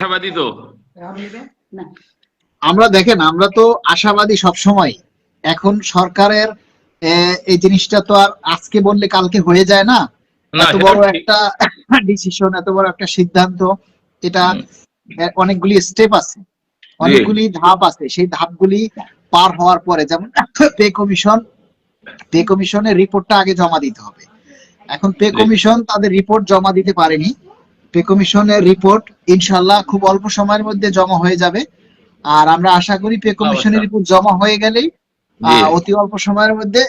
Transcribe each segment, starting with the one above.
আশাবাদী তো। আমরা দেখেন, আমরা তো আশাবাদী সবসময়। এখন সরকারের এই জিনিসটা তো আর আজকে বললে কালকে হয়ে যায় না। না, এত সেটা বড় ঠিক। একটা ডিসিশন, এত বড় একটা সিদ্ধান্ত, এটা হুম, অনেকগুলি স্টেপ আছে, জি, অনেকগুলি ধাপ আছে। সেই ধাপগুলি পার হওয়ার পরে, যেমন পে কমিশনের রিপোর্টটা আগে জমা দিতে হবে। এখন পে জি। কমিশন তাদের রিপোর্ট জমা দিতে পারেনি। পে কমিশনের রিপোর্ট ইনশাল্লাহ খুব অল্প সময়ের মধ্যে জমা হয়ে যাবে। আর আমরা আশা করি পে অবস্থা। কমিশনের রিপোর্ট জমা হয়ে গেলেই জি। অতি অল্প সময়ের মধ্যে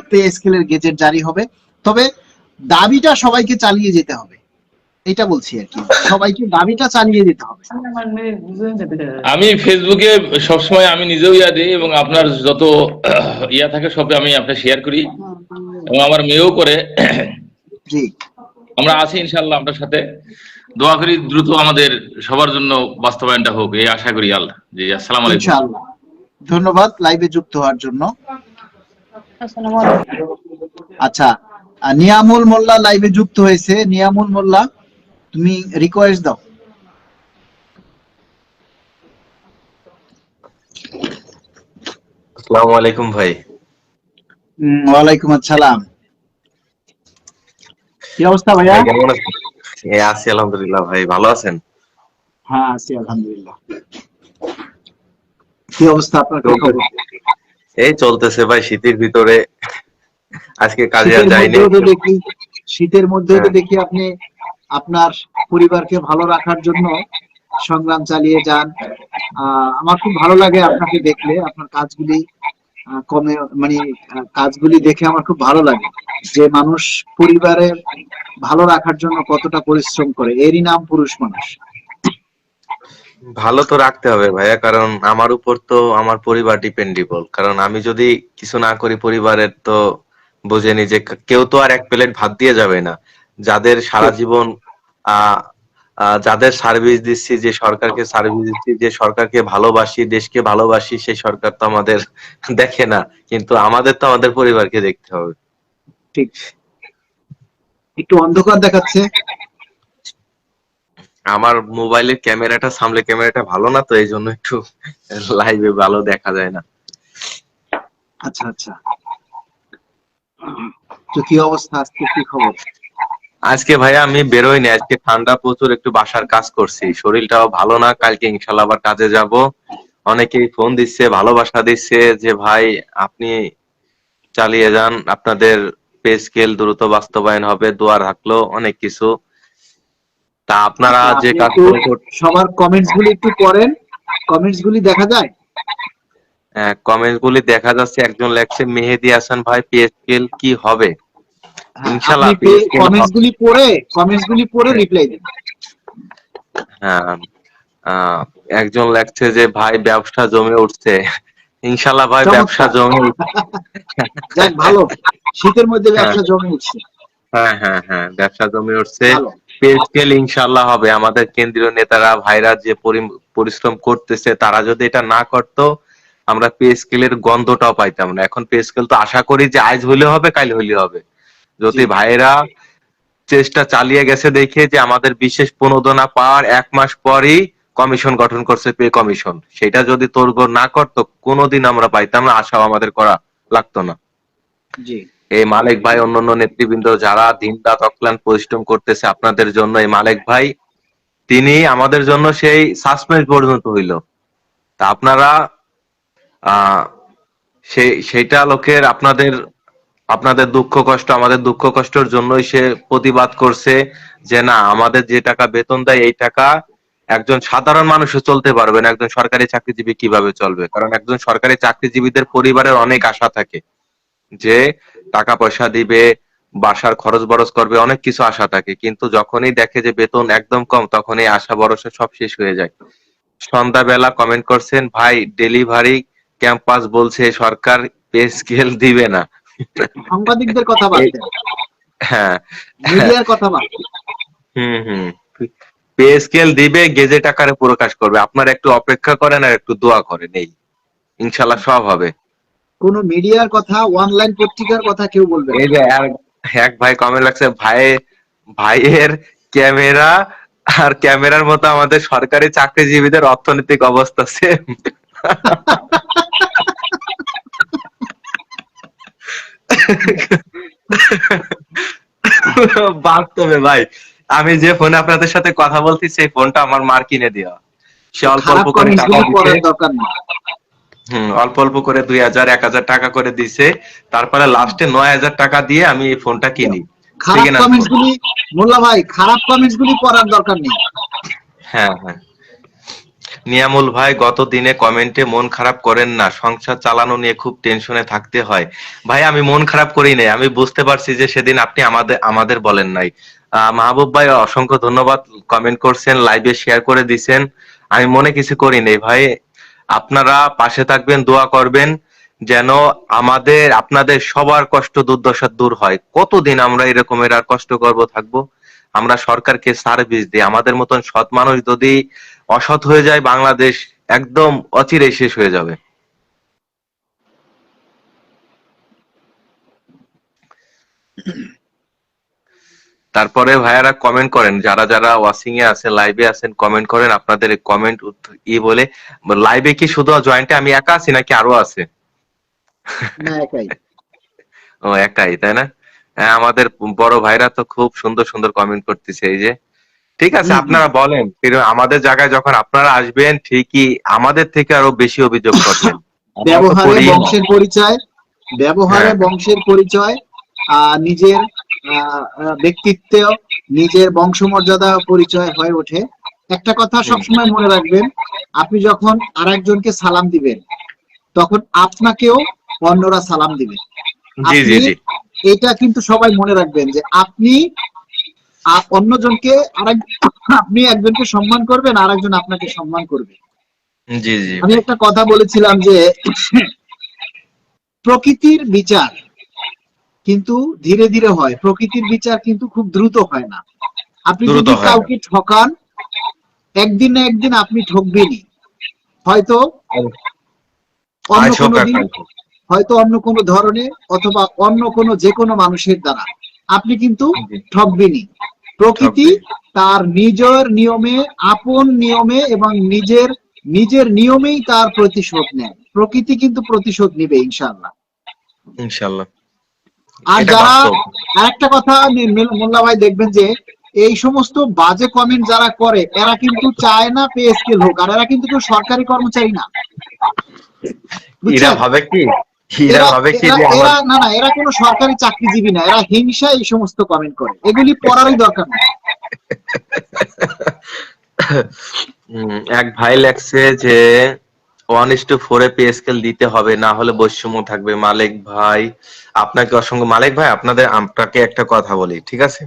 পে স্কেলের গেজেট জারি হবে। তবে দাবিটা সবাইকে চালিয়ে যেতে হবে, এটা বলছি আর কি। সবাইকে দাবিটা চালিয়ে যেতে হবে। আমি ফেসবুকে সবসময় আমি নিজেও ইয়া দিই, এবং আপনার যত ইয়া থাকে সব আমি আপনার শেয়ার করি, এবং আমার মেয়েও করে। জি, আমরা আছি ইনশাল্লাহ আপনার সাথে। দোয়া করি দ্রুত আমাদের সবার জন্য বাস্তবায়নটা হোক, এই আশা করি। আল্লাহ জি, আসসালামু আলাইকুম। ইনশাআল্লাহ। ধন্যবাদ লাইভে যুক্ত হওয়ার জন্য। আচ্ছা, নিয়ামুল মোল্লা লাইভে যুক্ত হয়েছে। নিয়ামুল মোল্লা, তুমি রিকোয়েস্ট দাও। আসসালামু আলাইকুম ভাই। ওয়ালাইকুম আসসালাম। কি অবস্থা ভাইয়া? ভাই কেমন আছেন? আছি আলহামদুলিল্লাহ। ভাই ভালো আছেন? হ্যাঁ, আছি আলহামদুলিল্লাহ। কি অবস্থা, আপনার কি খবর? এই চলতেছে ভাই, শীতের ভিতরে। আজকে কাজে আর শীতের যাইনি। মধ্যেও তো দেখি, শীতের মধ্যেও তো হ্যাঁ, দেখি আপনি আপনার পরিবারকে ভালো রাখার জন্য সংগ্রাম চালিয়ে যান। আমার খুব ভালো লাগে আপনাকে দেখলে, আপনার কাজগুলি কমে, মানে কাজগুলি দেখে আমার খুব ভালো লাগে যে মানুষ পরিবারের ভালো রাখার জন্য কতটা পরিশ্রম করে। এরই নাম পুরুষ মানুষ। ভালো তো রাখতে হবে ভাইয়া, কারণ আমার উপর তো আমার পরিবার ডিপেন্ডেবল। কারণ আমি যদি কিছু না করি পরিবারের তো বুঝেনি যে কেউ তো আর এক প্লেট ভাত দিয়ে যাবে না। যাদের সারা ঠিক। জীবন আহ যাদের সার্ভিস দিচ্ছি, যে সরকারকে সার্ভিস দিচ্ছি, যে সরকারকে ভালোবাসি, দেশকে ভালোবাসি, সেই সরকার তো আমাদের দেখে না। কিন্তু আমাদের তো আমাদের পরিবারকে দেখতে হবে। ঠিক। একটু অন্ধকার দেখাচ্ছে। আমার মোবাইলের ক্যামেরাটা, সামনে ক্যামেরাটা ভালো না, তো এই জন্য একটু লাইভে ভালো দেখা যায় না। আচ্ছা আচ্ছা। তো কি অবস্থা, আজকে কি খবর? আজকে ভাইয়া আমি বেরোইনি, আজকে ঠান্ডা প্রচুর, একটু বাসার কাজ করছি, শরীরটাও ভালো না। কালকে ইনশাল্লাহ আবার কাজে যাব। অনেকেই ফোন দিচ্ছে, ভালোবাসা দিচ্ছে যে ভাই আপনি চালিয়ে যান, আপনাদের পে স্কেল দ্রুত বাস্তবায়ন হবে, দোয়া রাখলো, অনেক কিছু। তা আপনারা আচ্ছা, যে আপনি একটু কাজগুলো সবার কমেন্টস গুলি একটু পড়েন। কমেন্টস গুলি দেখা যায়? কমেন্ট গুলি দেখা যাচ্ছে, একজন লেখছে মেহেদী হাসান ভাই পে স্কেল কি হবে? হ্যাঁ, আপনি ইনশাল্লাহ পে স্কেল কমেন্টস গুলি পড়ে রিপ্লাই দিন। হ্যাঁ। আহ, একজন লেখছে যে ভাই ব্যবসা জমে উঠছে। ইনশাল্লাহ ভাই ব্যবসা চমৎকার। জমে যাক, ভালো। শীতের মধ্যে হ্যাঁ, ব্যবসা জমে উঠছে। হ্যাঁ, হ্যাঁ, হ্যাঁ, ব্যবসা জমে উঠছে। ভালো। পে স্কেল ইনশাল্লাহ হবে। আমাদের কেন্দ্রীয় নেতারা ভাইরা যে পরিশ্রম করতেছে, তারা যদি এটা না করতো, আমরা পে স্কেলের গন্ধটাও পাইতাম না। এখন পে স্কেল তো আশা করি যে আজ হইলে হবে, কাল হইলে হবে। জি। যদি ভাইরা চেষ্টা চালিয়ে গেছে দেখে যে আমাদের বিশেষ প্রণোদনা পাওয়ার 1 মাস পরই কমিশন গঠন করছে, পে কমিশন, সেটা যদি তোড়জোড় না করতো কোনোদিন আমরা পাইতাম না, আশাও আমাদের করা লাগতো না। জি। এই মালিক ভাই, অন্যান্য নেতৃবৃন্দ যারা দিন রাত অক্লান্ত পরিশ্রম করতেছে আপনাদের জন্য, এই মালিক ভাই তিনি আমাদের জন্য সেই সাসপেন্স পর্যন্ত হইল। তা আপনারা আহ সেইটা লোকের আপনাদের আপনাদের দুঃখ কষ্ট আমাদের দুঃখ কষ্টের জন্যই সে প্রতিবাদ করছে যে না, আমাদের যে টাকা বেতন দেয় এই টাকা একজন সাধারণ মানুষও চলতে পারবে না, একজন সরকারি চাকরিজীবী কিভাবে চলবে? কারণ একজন সরকারি চাকরিজীবীদের পরিবারের অনেক আশা থাকে যে টাকা পয়সা দিবে, বাসার খরচ বরচ করবে, অনেক কিছু আশা থাকে। কিন্তু যখনই দেখে যে বেতন একদম কম, তখন এই আশা ভরসা সব শেষ হয়ে যায়। সন্ধ্যাবেলা কমেন্ট করছেন ভাই ডেলিভারি ক্যাম্পাস বলছে সরকার পে স্কেল দিবে না। সাংবাদিকদের কথা বাদ এই দেন, হ্যাঁ, মিডিয়ার কথা বাদ দেন। হুম, হুম, পে স্কেল দিবে, গেজেট আকারে প্রকাশ করবে। আপনারা একটু অপেক্ষা করেন আর একটু দোয়া করেন, এই ইনশাল্লাহ সব হবে। কোন মিডিয়ার কথা, অনলাইন পত্রিকার কথা কেউ বলবেন এই না। যে এক ভাই কমেন্ট লাগছে, ভাইয়ের ক্যামেরা আর ক্যামেরার মতো আমাদের সরকারি চাকরিজীবীদের অর্থনৈতিক অবস্থা সেম। বাস্তবে ভাই, আমি যে ফোনে আপনাদের সাথে কথা বলছি সেই ফোনটা আমার মার কিনে দেওয়া। সে অল্প খারাপ অল্প করে কমেন্টস টাকা গুলো দিচ্ছে, পড়ার দরকার নেই। অল্প অল্প করে 2000 1000 টাকা করে দিছে, তারপরে লাস্টে 9000 টাকা দিয়ে আমি এই ফোনটা কিনি। খারাপ সেকেন্ড হ্যান্ড কমেন্টস ফোন। গুলি, মোল্লা ভাই, খারাপ কমেন্টস গুলি পড়ার দরকার নেই। হ্যাঁ হ্যাঁ, নিয়ামুল ভাই গত দিনে কমেন্টে মন খারাপ করেন না, সংসার চালানো নিয়ে খুব টেনশনে থাকতে হয়। ভাই আমি মন খারাপ করি নাই, আমি বুঝতে পারছি যে সেদিন আপনি আমাদের আমাদের বলেন নাই। মাহবুব ভাই অসংখ্য ধন্যবাদ, কমেন্ট করছেন, লাইভে শেয়ার করে দিছেন, আমি মনে কিছু করি নাই ভাই। আপনারা পাশে থাকবেন, দোয়া করবেন যেন আমাদের আপনাদের সবার কষ্ট দুর্দশা দূর হয়। কতদিন আমরা এরকমের আর কষ্ট করব থাকবো? আমরা সরকারকে সার্ভিস দিই, আমাদের মতন সৎ মানুষ যদি অসৎ হয়ে যায় বাংলাদেশ একদম অচিরেই শেষ হয়ে যাবে। তারপরে ভাইয়ারা কমেন্ট করেন, যারা যারা ওয়াচিং এ আছেন, লাইভে আছেন, কমেন্ট করেন। আপনাদের কমেন্ট বলে, লাইভে কি শুধু জয়েন্টে আমি একা আছি নাকি আরো আছে? না, একাই। ও একাই, তাই না? হ্যাঁ, আমাদের বড় ভাইরা তো খুব সুন্দর সুন্দর কমেন্ট করতেছে। এই যে ঠিক আছে, আপনারা বলেন, আমাদের জায়গায় যখন আপনারা আসবেন ঠিকই আমাদের থেকে আরো বেশি অভিযোগ করবেন। ব্যবহারে বংশের পরিচয়, ব্যবহারে হ্যাঁ। বংশের পরিচয়, নিজের ব্যক্তিত্ব, নিজের বংশমর্যাদা পরিচয় হয়ে ওঠে। একটা কথা সবসময় মনে রাখবেন, আপনি যখন আরেকজনকে সালাম দিবেন তখন আপনাকেও অন্যরা সালাম দিবেন। জি জি জি, এটা কিন্তু সবাই মনে রাখবেন যে আপনি অন্যজনকে আপনি একজনকে সম্মান করবেন, আর একজন আপনাকে সম্মান করবে। জি জি। আমি একটা কথা বলেছিলাম যে প্রকৃতির বিচার কিন্তু ধীরে ধীরে হয়, প্রকৃতির বিচার কিন্তু খুব দ্রুত হয় না। আপনি যদি কাউকে ঠকান, একদিন না একদিন আপনি ঠকবেনই, হয়তো অন্য কোনো দিন, হয়তো অন্য কোনো ধরনের, অথবা অন্য কোনো যে কোনো মানুষের দ্বারা আপনি কিন্তু ঠকবেনই। প্রকৃতি তার নিজের নিয়মে, আপন নিয়মে এবং নিজের নিজের নিয়মেই তার প্রতিশোধ নেয়। প্রকৃতি কিন্তু প্রতিশোধ নিবে ইনশাআল্লাহ, ইনশাআল্লাহ। আর যারা, আরেকটা কথা মোল্লা ভাই, দেখবেন যে এই সমস্ত বাজে কমেন্ট যারা করে এরা কিন্তু চায় না পে স্কেল হোক, আর এরা কিন্তু কেউ সরকারি কর্মচারী না। এরা ভাবে কি, এরা না না, এরা কোনো সরকারি চাকরিজীবী না, এরা হিংসায় এই সমস্ত কমেন্ট করে, এগুলি পড়ারই দরকার নেই। এক ভাই লেখছে যে 1:4 পে স্কেল দিতে হবে, না হলে বৈষম্য থাকবে। মালিক ভাই আপনাকে অসংখ্য, মালিক ভাই আপনাকে একটা কথা বলি, ঠিক আছে?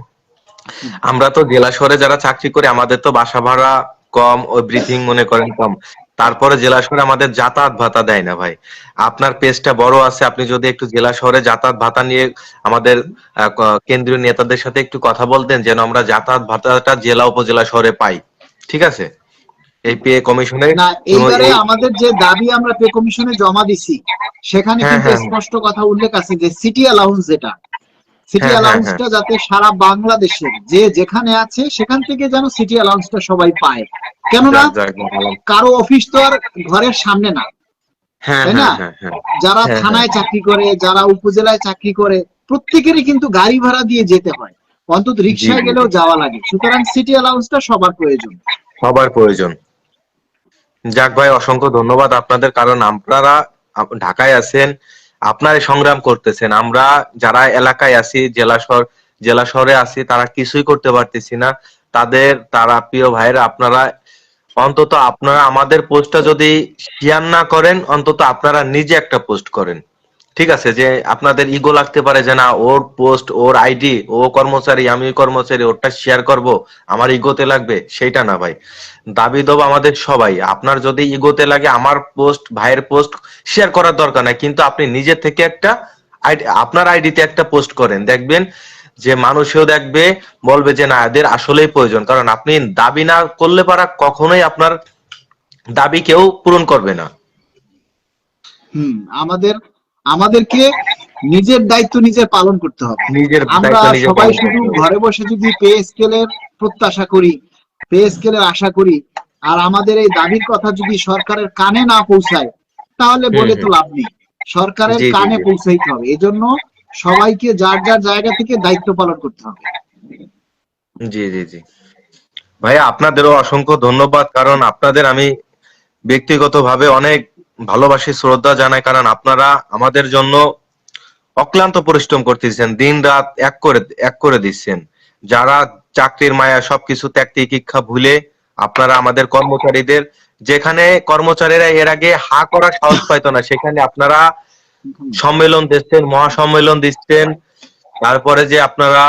আমরা তো জেলা শহরে যারা চাকরি করি আমাদের তো বাসা ভাড়া কম, ওই ব্রিথিং মনে করেন কম, তারপরে জেলা শহরে আমাদের যাতায়াত ভাতা দেয় না ভাই। আপনার পেজটা বড় আছে, আপনি যদি একটু জেলা শহরে যাতায়াত ভাতা নিয়ে আমাদের কেন্দ্রীয় নেতাদের সাথে একটু কথা বলতেন, যেন আমরা যাতায়াত ভাতাটা জেলা উপজেলা শহরে পাই, ঠিক আছে? এই পে কমিশনে না, এইবারে আমাদের যে দাবি আমরা পে কমিশনে জমা দিছি সেখানে কিন্তু স্পষ্ট কথা উল্লেখ আছে যে সিটি অ্যালাউন্স, যেটা সিটি অ্যালাউন্সটা যাতে সারা বাংলাদেশের যে যেখানে আছে সেখান থেকে যেন সিটি অ্যালাউন্সটা সবাই পায়। কেননা কারো অফিস তো আর ঘরের সামনে না, তাই না? যারা থানায় চাকরি করে, যারা উপজেলায় চাকরি করে, প্রত্যেকেরই কিন্তু গাড়ি ভাড়া দিয়ে যেতে হয়, অন্তত রিক্সায় গেলেও যাওয়া লাগে। সুতরাং সিটি অ্যালাউন্সটা সবার প্রয়োজন, সবার প্রয়োজন। যাক ভাই, অসংখ্য ধন্যবাদ আপনাদের, কারণ আপনারা ঢাকায় আছেন, আপনারা সংগ্রাম করতেছেন। আমরা যারা এলাকায় আছি, জেলা শহরে আছি, তারা কিছুই করতে পারতেছি না। তারা প্রিয় ভাইরা, আপনারা অন্তত আপনারা আমাদের পোস্টটা যদি শেয়ার না করেন, অন্তত আপনারা নিজে একটা পোস্ট করেন, ঠিক আছে? যে আপনাদের ইগো লাগতে পারে যে না, ওর পোস্ট, ওর আইডি, ও কর্মচারী, আমি কর্মচারী, ওরটা শেয়ার করব, আমার ইগোতে লাগবে, সেইটা না ভাই। দাবি দেব আমাদের সবাই। আপনার যদি ইগোতে লাগে, আমার পোস্ট, ভাইয়ের পোস্ট শেয়ার করার দরকার নাই, কিন্তু আপনি নিজে থেকে একটা আপনার আইডিতে একটা পোস্ট করেন, দেখবেন যে মানুষও দেখবে, বলবে যে না, এদের আসলেই প্রয়োজন। কারণ আপনি দাবি না করলে পারা কখনোই আপনার দাবি কেউ পূরণ করবে না। আমাদেরকে নিজের দায়িত্ব নিজে পালন করতে হবে। আমরা সবাই শুধু ঘরে বসে যদি পে স্কেলের প্রত্যাশা করি, পে স্কেলের আশা করি। আর আমাদের এই দাবির কথা যদি সরকারের কানে না পৌঁছায় তাহলে বলে তো লাভ নেই, সরকারের জি জি কানে জি পৌঁছাইতে হবে। এজন্য সবাইকে যার যার জায়গা থেকে দায়িত্ব পালন করতে হবে। জি জি জি ভাইয়া, আপনাদেরও অসংখ্য ধন্যবাদ, কারণ আপনাদের আমি ব্যক্তিগতভাবে অনেক ভালোবাসি, শ্রদ্ধা জানাই, কারণ আপনারা আমাদের জন্য অক্লান্ত পরিশ্রম করতেছেন, দিন রাত এক করে দিচ্ছেন। যারা চাকরির মায়া সবকিছু ত্যাগ তিতিক্ষা ভুলে আপনারা আমাদের কর্মচারীদের, যেখানে কর্মচারীরা এর আগে হা করার সাহস পাইতো না, সেখানে আপনারা সম্মেলন দিচ্ছেন, মহাসম্মেলন দিচ্ছেন। তারপরে যে আপনারা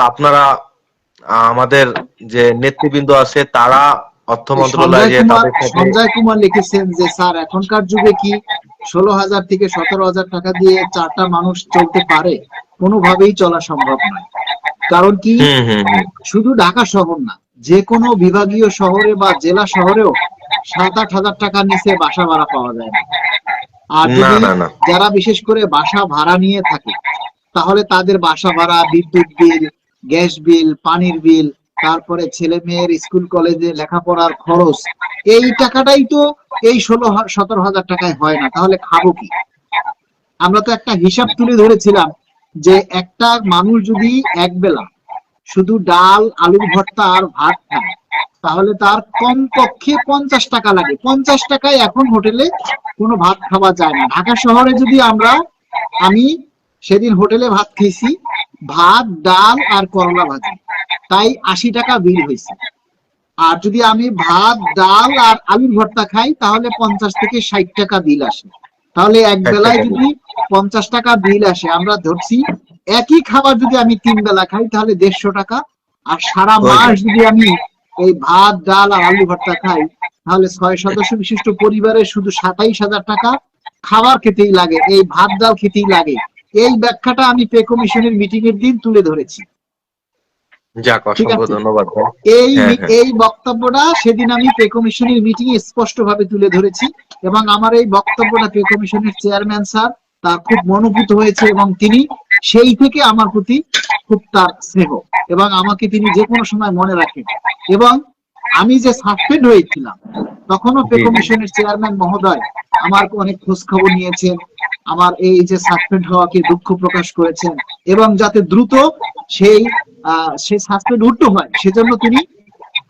আপনারা আমাদের যে নেতৃবৃন্দ আছে তারা অর্থ মন্ত্রণালয়ে যে তাদের সাথে সঞ্জয় কুমার লিখেছেন যে স্যার এখনকার যুগে কি 16,000 থেকে 17,000 টাকা দিয়ে 4টা মানুষ চলতে পারে? কোনোভাবেই চলা সম্ভব নয়। কারণ কি, শুধু ঢাকা শহর না, যে কোনো বিভাগীয় শহরে বা জেলা শহরেও 7-8 হাজার টাকার নিচে বাসা ভাড়া পাওয়া যায় না। আর না যদি না না যারা বিশেষ করে বাসা ভাড়া নিয়ে থাকে তাহলে তাদের বাসা ভাড়া, বিদ্যুৎ বিল, গ্যাস বিল, পানির বিল, তারপরে ছেলে মেয়ের স্কুল কলেজে লেখাপড়ার খরচ, এই টাকাটাই তো এই 16-17 হাজার টাকায় হয় না। তাহলে খাবো কি? আমরা তো একটা হিসাব তুলে ধরেছিলাম যে একটা মানুষ যদি একবেলা শুধু ডাল, আলুর ভর্তা আর ভাত খায় তাহলে তার কমপক্ষে 50 টাকা লাগে। 50 টাকায় এখন হোটেলে কোনো ভাত খাওয়া যায় না। ঢাকা শহরে যদি আমি সেদিন হোটেলে ভাত খেয়েছি, ভাত, ডাল আর করলা ভাজি, তাই 80 টাকা বিল হয়েছে। আর যদি আমি ভাত, ডাল আর আলুর ভর্তা খাই তাহলে 50 থেকে 60 টাকা বিল আসে। তাহলে এক বেলায় যদি 50 টাকা বিল আসে, আমরা ধরছি একই খাবার যদি আমি 3 বেলা খাই তাহলে 150 টাকা। আর সারা মাস যদি আমি এই ভাত, ডাল আর আলু ভর্তা খাই তাহলে 6 সদস্য বিশিষ্ট পরিবারে শুধু 27,000 টাকা খাবার খেতেই লাগে, এই ভাত ডাল খেতেই লাগে। এই ব্যাখ্যাটা আমি পে কমিশনের মিটিং এর দিন তুলে ধরেছি। যাক, ঠিক অসংখ্য আছে, ধন্যবাদ ভাই। এই বক্তব্যটা সেদিন আমি পে কমিশনের মিটিং এ স্পষ্ট ভাবে তুলে ধরেছি এবং আমার এই বক্তব্যটা পে কমিশনের চেয়ারম্যান স্যার তার খুব মনোভূত হয়েছে এবং তিনি সেই থেকে আমার প্রতি খুব তার স্নেহ এবং আমাকে তিনি যে কোনো সময় মনে রাখেন। এবং আমি যে সাসপেন্ড হয়েছিলাম তখনও পে কমিশনের চেয়ারম্যান মহোদয় আমার অনেক খোঁজ খবর নিয়েছেন, আমার এই যে সাসপেন্ড হওয়াকে দুঃখ প্রকাশ করেছেন এবং যাতে দ্রুত সেই সাসপেন্ড উঠতে হয় সেজন্য তিনি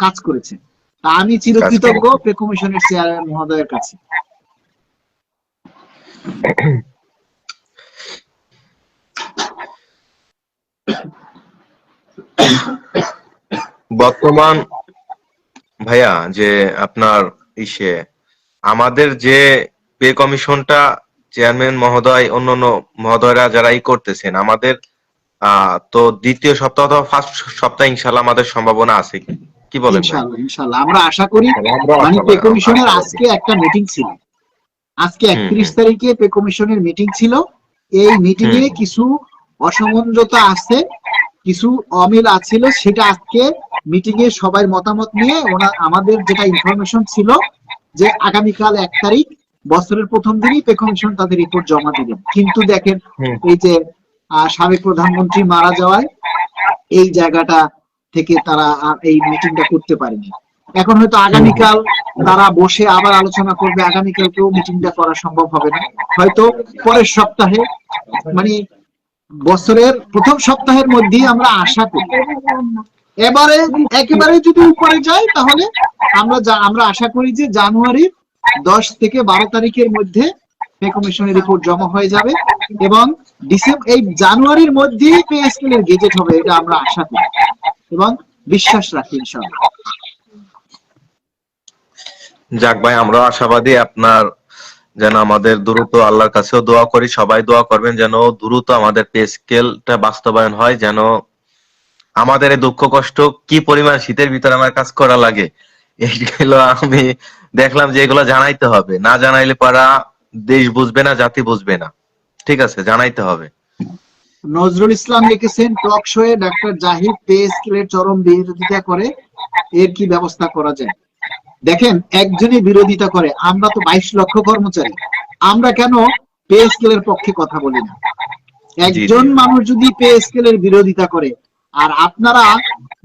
কাজ করেছেন। তা আমি চিরকৃতজ্ঞ পে কমিশনের চেয়ারম্যান মহোদয়ের কাছে। বর্তমান ভাইয়া যে আপনার আমাদের যে পে কমিশনটা চেয়ারম্যান মহোদয় অন্যান্য মহোদয়রা যারা করতেছেন, আমাদের তো দ্বিতীয় সপ্তাহ অথবা ফার্স্ট সপ্তাহে ইনশাল্লাহ আমাদের সম্ভাবনা আছে, কি বলেন? ইনশাআল্লাহ আমরা আশা করি। মানে পে কমিশনের আজকে একটা মিটিং ছিল, আজকে 31 তারিখে পে কমিশনের মিটিং ছিল। এই মিটিং এ কিছু অসামঞ্জস্য আছে, কিছু অমিল আছিল, সেটা আজকে মিটিং এ সবাই মতামত নিয়ে আমাদের যেটা ইনফরমেশন ছিল যে আগামীকাল 1 তারিখ বছরের প্রথম দিনই পে কমিশন তাদের রিপোর্ট জমা দিবেন। কিন্তু দেখেন এই যে সাবেক প্রধানমন্ত্রী মারা যাওয়ায় এই জায়গাটা থেকে তারা এই মিটিংটা করতে পারেনি। এখন হয়তো আগামীকাল তারা বসে আবার আলোচনা করবে, আগামীকালকেও মিটিংটা করা সম্ভব হবে না, হয়তো পরের সপ্তাহে, মানে বছরের প্রথম সপ্তাহের মধ্যেই আমরা আশা করি। এবারে একেবারে যদি উপরে যায় তাহলে আমরা আশা করি যে জানুয়ারির 10 থেকে 12 তারিখের মধ্যে পে কমিশনের রিপোর্ট জমা হয়ে যাবে এবং এই জানুয়ারির মধ্যেই পে স্কেলের গেজেট হবে, এটা আমরা আশা করি এবং বিশ্বাস রাখি ইনশাআল্লাহ। যাক ভাই, আমরা আশাবাদী আপনার যেন আমাদের দ্রুত, আল্লাহর কাছেও দোয়া করি, সবাই দোয়া করবেন যেন দ্রুত আমাদের পে স্কেলটা বাস্তবায়ন হয়, যেন আমাদের এই দুঃখ কষ্ট কি পরিমাণ শীতের ভিতরে আমার কাজ করা লাগে এইগুলো আমি দেখলাম যে এগুলো জানাইতে হবে, না জানাইলে পারা দেশ বুঝবে না, জাতি বুঝবে না। ঠিক আছে, জানাইতে হবে। নজরুল ইসলাম লিখেছেন টক শোয়ে ডক্টর জাহিদ পে স্কেলের চরম বিরোধিতা করে, এর কি ব্যবস্থা করা যায়? দেখেন, একজনই বিরোধিতা করে, আমরা তো 22 লক্ষ কর্মচারী, আমরা কেন পে স্কেলের পক্ষে কথা বলি না? একজন মানুষ যদি পে স্কেলের বিরোধিতা করে আর আপনারা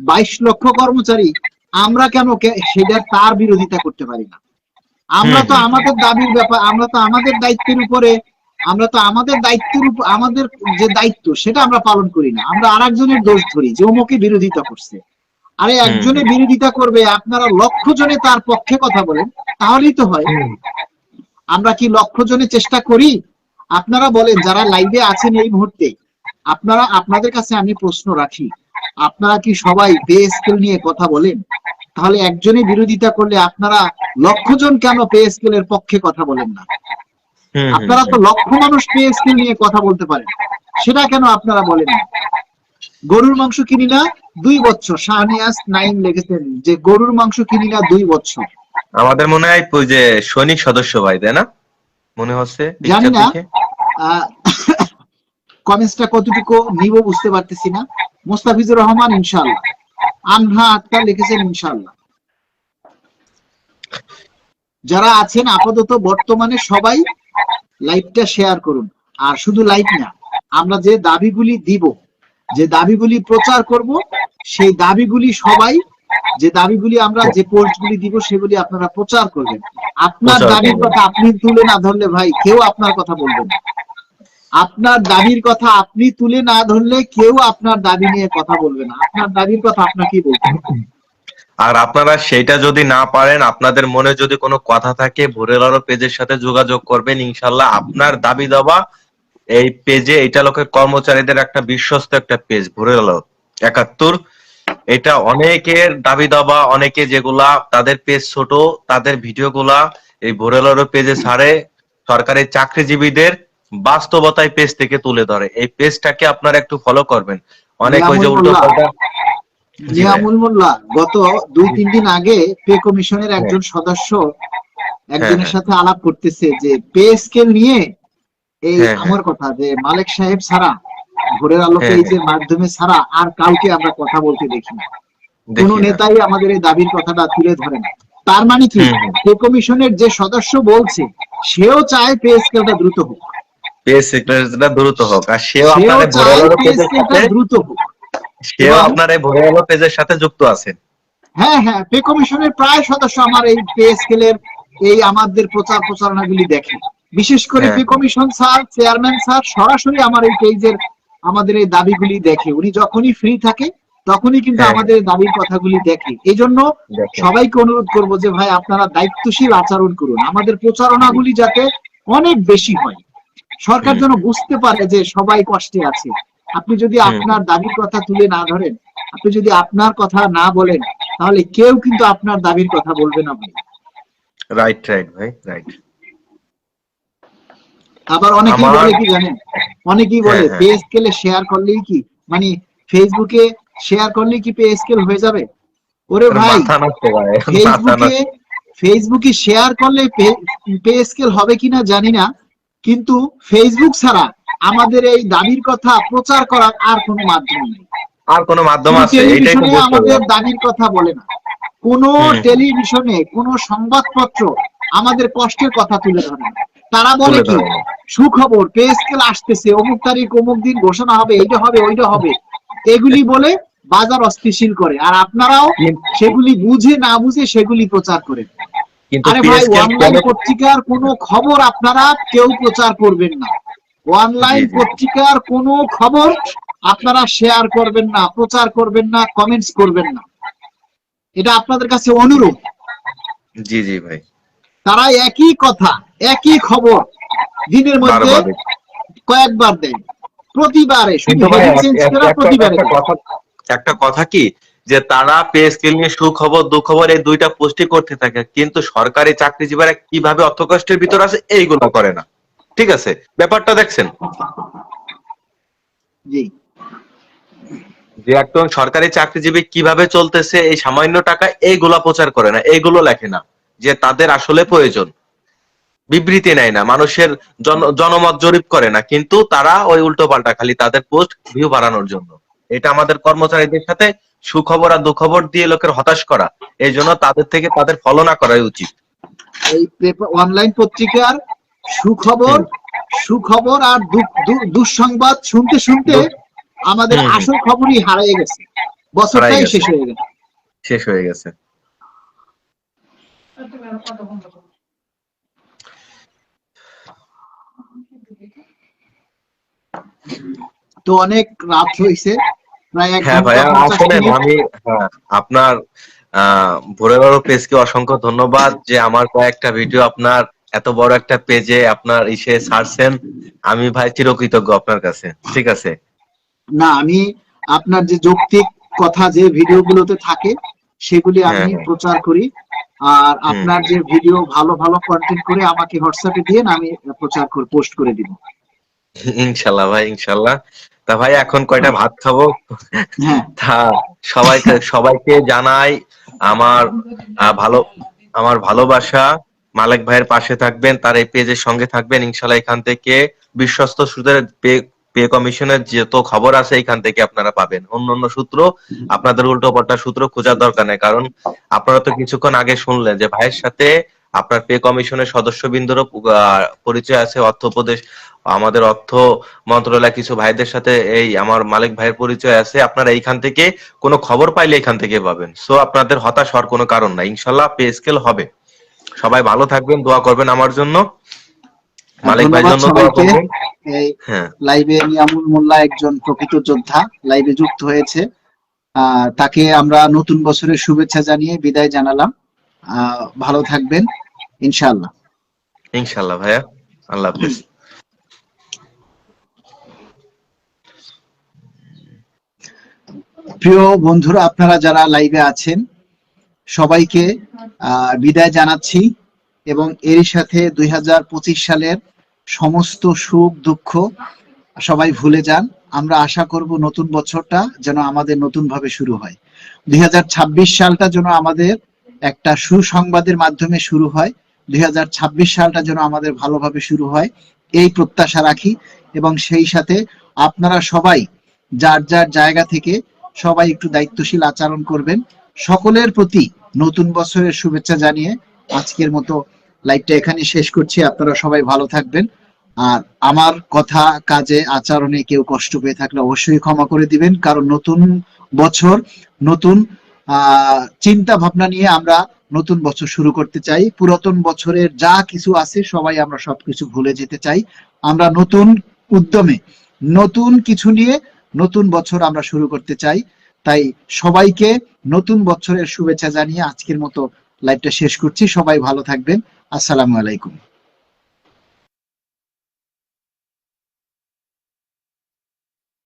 22 লক্ষ কর্মচারী আমরা কেন সেটা তার বিরোধিতা করতে পারি না? আমরা তো আমাদের দাবির ব্যাপার, আমরা তো আমাদের দায়িত্বের উপরে, আমরা তো আমাদের দায়িত্বের উপর, আমাদের যে দায়িত্ব সেটা আমরা পালন করি না, আমরা আরেকজনের দোষ ধরি যে অমুকে বিরোধিতা করছে। আরে একজনের বিরোধিতা করবে, আপনারা লক্ষ জনে তার পক্ষে কথা বলেন, তাহলেই তো হয়। আমরা কি লক্ষ জনে চেষ্টা করি? আপনারা বলেন যারা লাইভে আছেন এই মুহূর্তে, আপনারা, আপনাদের কাছে আমি প্রশ্ন রাখি, আপনারা কি সবাই পে স্কেল নিয়ে কথা বলেন? তাহলে একজনের বিরোধিতা করলে আপনারা লক্ষ জন কেন পে স্কেলের পক্ষে কথা বলেন না? আপনারা তো লক্ষ মানুষ পে স্কেল নিয়ে কথা বলতে পারেন, সেটা কেন আপনারা বলেন না? গরুর মাংস কিনি না 2 বছর, শাহনিয়াজ নাইম লিখেছেন যে গরুর মাংস কিনি না 2 বছর। আমাদের মনে হয় ওই যে সৈনিক সদস্য ভাই, তাই না? মনে হচ্ছে জানি না কমেন্টসটা কতটুকু নিব বুঝতে পারতেছি না। মোস্তাফিজুর রহমান ইনশাআল্লাহ, আনহা আক্তার লিখেছেন ইনশাআল্লাহ। যারা আছেন আপাতত বর্তমানে সবাই লাইভটা শেয়ার করুন। আর শুধু লাইভ না, আমরা যে দাবিগুলি দিব, যে দাবিগুলি প্রচার করব, সেই দাবিগুলি সবাই, যে দাবিগুলি আমরা যে পোস্টগুলি দিব সেগুলি আপনারা প্রচার করবেন। আপনার দাবির কথা আপনি তুলে না ধরলে ভাই কেউ আপনার কথা বলবে না। আপনার দাবির কথা আপনি তুলে না ধরলে কেউ আপনার দাবি নিয়ে কথা বলবে না। আপনার দাবির কথা আপনাকেই বলতে হবে। আর আপনারা সেটা যদি না পারেন, আপনাদের মনে যদি কোনো কথা থাকে, ভোরের আলো পেজের সাথে যোগাযোগ করবেন। ইনশাল্লাহ আপনার দাবি দাবা এই পেজে, এটা লোকের কর্মচারীদের একটা বিশ্বস্ত একটা পেজ ভোরের আলো 71। এটা অনেকের দাবি দাবা, অনেকে যেগুলা তাদের পেজ ছোট, তাদের ভিডিওগুলা এই ভোরের আলো পেজে ছাড়ে, সরকারি চাকরিজীবীদের বাস্তবতায় পেজ থেকে তুলে ধরে। এই পেজটাকে আপনারা একটু ফলো করবেন। অনেক ওই যে উল্টো পাল্টা নিয়ামুল মোল্লা গত 2-3 দিন আগে পে কমিশনের একজন সদস্য একজনের সাথে আলাপ করতেছে যে পে স্কেল নিয়ে এই আমার কথা যে মালিক সাহেব ছাড়া, ভোরের আলো পেজের মাধ্যমে ছাড়া আর কাউকে আমরা কথা বলতে দেখি না। কোন নেতাই আমাদের এই দাবির কথাটা তুলে ধরে না। তার মানে কি, পে কমিশনের যে সদস্য বলছে সেও চায় পে স্কেলটা দ্রুত হোক, পে স্কেলটা দ্রুত হোক, আর সেও আপনার ভোরের আলো পেজের সাথে দ্রুত হোক, সেও আপনার এই ভোরের আলো পেজের সাথে যুক্ত আছেন। হ্যাঁ হ্যাঁ, পে কমিশনের প্রায় সদস্য আমার এই পে স্কেলের এই আমাদের প্রচার প্রচারণাগুলি দেখে। বিশেষ করে pay commission sir, chairman sir সরাসরি আমার এই পেজের আমাদের এই দাবিগুলি দেখে। উনি যখনই ফ্রি থাকে তখনই কিন্তু আমাদের দাবির কথাগুলি দেখে। এই জন্য সবাইকে অনুরোধ করবো যে ভাই আপনারা দায়িত্বশীল আচরণ করুন, আমাদের প্রচারণাগুলি যাতে অনেক বেশি হয়, সরকার যেন বুঝতে পারে যে সবাই কষ্টে আছে। আপনি যদি আপনার দাবির কথা তুলে না ধরেন, আপনি যদি আপনার কথা না বলেন, তাহলে কেউ কিন্তু আপনার দাবির কথা বলবে না ভাই। রাইট রাইট ভাই, রাইট। আবার অনেকেই বলে কি জানেন, অনেকেই বলে পে স্কেলে শেয়ার করলেই কি, মানে ফেসবুকে শেয়ার করলেই কি পে স্কেল হয়ে যাবে? ওরে ভাই, ফেসবুকে শেয়ার করলে পে স্কেল হবে কিনা জানি না, কিন্তু ফেসবুক ছাড়া আমাদের এই দাবির কথা প্রচার করার আর কোনো মাধ্যম নেই। আর কোনো মাধ্যম আছে? টেলিভিশনে আমাদের দাবির কথা বলে না, কোন টেলিভিশনে, কোন সংবাদপত্র আমাদের কষ্টের কথা তুলে ধরে না। তারা বলে কি সুখবর, পে স্কেল আসতেছে, অমুক তারিখ অমুক দিন ঘোষণা হবে, এইটা হবে ওইটা হবে, এগুলি বলে বাজার অস্থিতিশীল করে। আর আপনারাও সেগুলি বুঝে না বুঝে সেগুলি প্রচার করেন। আরে ভাই, অনলাইন পত্রিকার কোন খবর আপনারা কেউ প্রচার করবেন না, অনলাইন পত্রিকার কোন খবর আপনারা শেয়ার করবেন না, প্রচার করবেন না, কমেন্টস করবেন না, এটা আপনাদের কাছে অনুরোধ। জি জি ভাই, তারা একই কথা, একই খবর দিনের মধ্যে কয়েকবার দেয়, প্রতিবারে শুধু হেডিং চেঞ্জ করে প্রতিবারে। একটা কথা কি, যে তারা পে স্কেল নিয়ে সুখবর দুঃখবর এই দুইটা পোস্টই করতে থাকে, কিন্তু সরকারি চাকরিজীবীরা কিভাবে অর্থ কষ্টের ভিতর আছে এইগুলো করে না। ঠিক আছে, ব্যাপারটা দেখছেন? জি, যে একজন সরকারি চাকরিজীবী কিভাবে চলতেছে এই সামান্য টাকা, এইগুলা প্রচার করে না, এইগুলো লেখে না যে তাদের আসলে প্রয়োজন, বিবৃতি নেয় না, মানুষের জনমত জরিপ করে না, কিন্তু তারা ওই উল্টো পাল্টা খালি তাদের পোস্ট ভিউ বাড়ানোর জন্য। এটা আমাদের কর্মচারীদের সাথে সুখবর আর দুঃখবর দিয়ে লোকের হতাশ করা, এই জন্য তাদের থেকে তাদের ফলো না করাই উচিত। এই অনলাইন পত্রিকার সুখবর আর দুঃসংবাদ শুনতে শুনতে আমাদের আসল খবরই হারিয়ে গেছে, বছরটাই শেষ হয়ে গেছে। শেষ হয়ে গেছে। তো অনেক রাত হয়েছে, প্রায় 1 হ্যাঁ ঘন্টা ভাইয়া 50 আসলে মিনিট। আমি আপনার ভোরের আলো পেজকে অসংখ্য ধন্যবাদ যে আমার কয়েকটা ভিডিও আপনার এত বড় একটা পেজে আপনার ইসে ছাড়ছেন। আমি ভাই চিরকৃতজ্ঞ আপনার কাছে। ঠিক আছে। না, আমি আপনার যে যৌক্তিক কথা যে ভিডিওগুলোতে থাকে সেগুলি আমি হ্যাঁ হ্যাঁ। প্রচার করি। আর হুম। আপনার যে ভিডিও ভালো ভালো কন্টেন্ট করে আমাকে হোয়াটসঅ্যাপে দিয়ে আমি প্রচার করে পোস্ট করে দিব। ইনশাল্লাহ ভাই, ইনশাল্লাহ। তা ভাই এখন কয়টা ভাত খাবো। হ্যাঁ, তা সবাইকে জানাই আমার আমার ভালোবাসা। মালেক ভাইয়ের পাশে থাকবেন, তার এই পেজের সঙ্গে থাকবেন ইনশাল্লাহ। এখান থেকে বিশ্বস্ত সূত্রের পে কমিশনের যত খবর আছে এখান থেকে আপনারা পাবেন। অন্য সূত্র আপনাদের উল্টো পাল্টা সূত্র খোঁজার দরকার নেই, কারণ আপনারা তো কিছুক্ষণ আগে শুনলেন যে ভাইয়ের সাথে আপনার পে কমিশনের সদস্যবৃন্দরও পরিচয় আছে। অর্থ উপদেশ আমাদের অর্থ মন্ত্রণালয় কিছু ভাইদের সাথে এই আমার মালিক ভাইয়ের পরিচয় আছে। আপনারা এইখান থেকে কোনো খবর পাইলে এখান থেকে পাবেন। সো আপনাদের হতাশ হওয়ার কোনো কারণ নাই, ইনশাল্লাহ পে স্কেল হবে। সবাই ভালো থাকবেন, দোয়া করবেন আমার জন্য, মালিক ভাইয়ের ধন্যবাদ জন্য দোয়া সবাইকে। করবেন। এই হ্যাঁ লাইভে নিয়ামুল মোল্লা একজন প্রকৃত যোদ্ধা লাইভে যুক্ত হয়েছে। তাকে আমরা নতুন বছরের শুভেচ্ছা জানিয়ে বিদায় জানালাম। ভালো থাকবেন ইনশাআল্লাহ। ইনশাল্লাহ ভাইয়া, আল্লাহ হাফেজ। প্রিয় বন্ধুরা, আপনারা যারা লাইভে আছেন সবাইকে বিদায় জানাচ্ছি এবং এরই সাথে 2025 সালের সমস্ত সুখ দুঃখ সবাই ভুলে যান। আমরা আশা করব নতুন বছরটা যেন আমাদের নতুন ভাবে শুরু হয়। 2026 সালটা যেন আমাদের একটা সুসংবাদের মাধ্যমে শুরু হয়। 2026 সালটা যেন আমাদের ভালোভাবে শুরু হয় এই প্রত্যাশা রাখি। এবং সেই সাথে আপনারা সবাই যার যার জায়গা থেকে সবাই একটু দায়িত্বশীল আচরণ করবেন। সকলের প্রতি নতুন বছরের শুভেচ্ছা জানিয়ে আজকের মতো লাইভটা এখানে শেষ করছি। আপনারা সবাই ভালো থাকবেন। আর আমার কথা কাজে আচরণে কেউ কষ্ট পেয়ে থাকলে অবশ্যই ক্ষমা করে দিবেন, কারণ নতুন বছর নতুন চিন্তা ভাবনা নিয়ে আমরা নতুন বছর শুরু করতে চাই। পুরাতন বছরের যা কিছু আছে সবাই আমরা সবকিছু ভুলে যেতে চাই। আমরা নতুন উদ্যমে নতুন কিছু নিয়ে নতুন বছর আমরা শুরু করতে চাই। তাই সবাইকে নতুন বছরের শুভেচ্ছা জানিয়ে আজকের মতো লাইভটা শেষ করছি। সবাই ভালো থাকবেন। আসসালামু আলাইকুম।